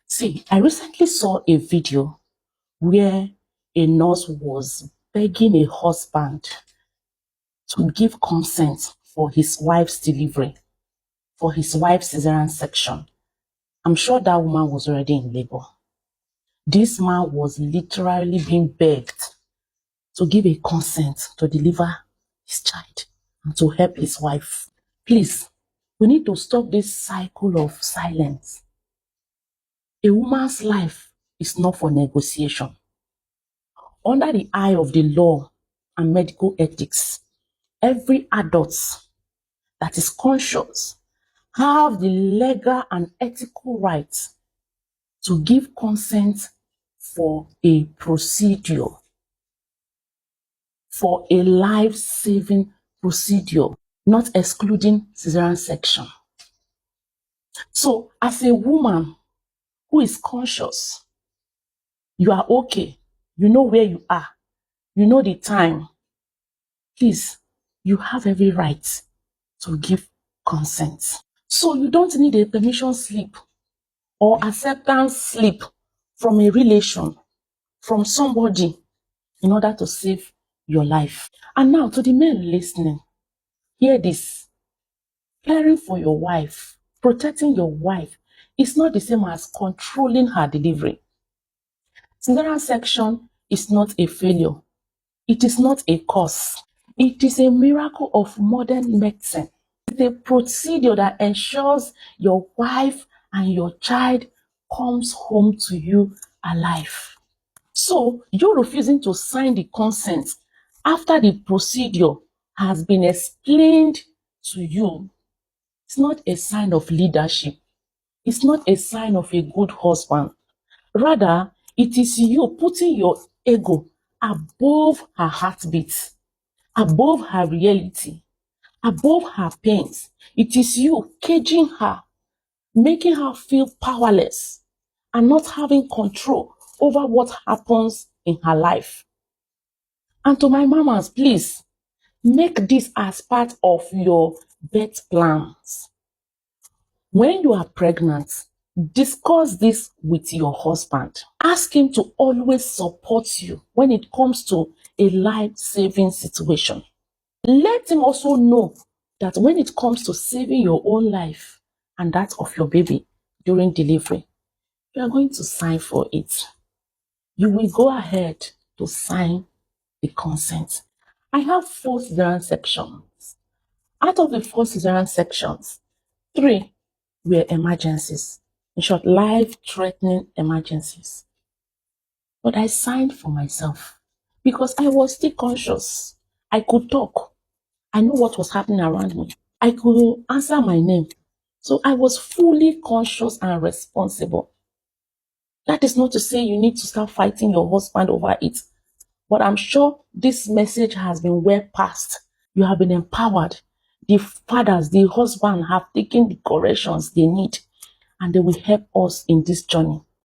See, I recently saw a video where a nurse was begging a husband to give consent for his wife's delivery, for his wife's cesarean section. I'm sure that woman was already in labor. This man was literally being begged to give a consent to deliver his child and to help his wife. Please, we need to stop this cycle of silence. A woman's life is not for negotiation. Under the eye of the law and medical ethics, every adult that is conscious have the legal and ethical right to give consent for a procedure, for a life-saving procedure, not excluding cesarean section. So, as a woman who is conscious, you are okay, you know where you are, you know the time, please, you have every right to give consent. So you don't need a permission slip or acceptance slip from a relation, from somebody, in order to save your life. And now to the men listening, hear this. Caring for your wife, protecting your wife is not the same as controlling her delivery. Cesarean section is not a failure. It is not a curse. It is a miracle of modern medicine. It's a procedure that ensures your wife and your child comes home to you alive. So, you refusing to sign the consent after the procedure has been explained to you, it's not a sign of leadership. It's not a sign of a good husband. Rather, it is you putting your ego above her heartbeat, above her reality, above her pains. It is you caging her, making her feel powerless and not having control over what happens in her life. And to my mamas, please, make this as part of your birth plans. When you are pregnant, discuss this with your husband. Ask him to always support you when it comes to a life-saving situation. Let him also know that when it comes to saving your own life and that of your baby during delivery, you are going to sign for it. You will go ahead to sign the consent. I have 4 cesarean sections. Out of the 4 cesarean sections, 3 were emergencies. In short, life-threatening emergencies. But I signed for myself because I was still conscious. I could talk. I know what was happening around me. I could answer my name. So I was fully conscious and responsible. That is not to say you need to start fighting your husband over it. But I'm sure this message has been well passed. You have been empowered. The fathers, the husband have taken the corrections they need, and they will help us in this journey.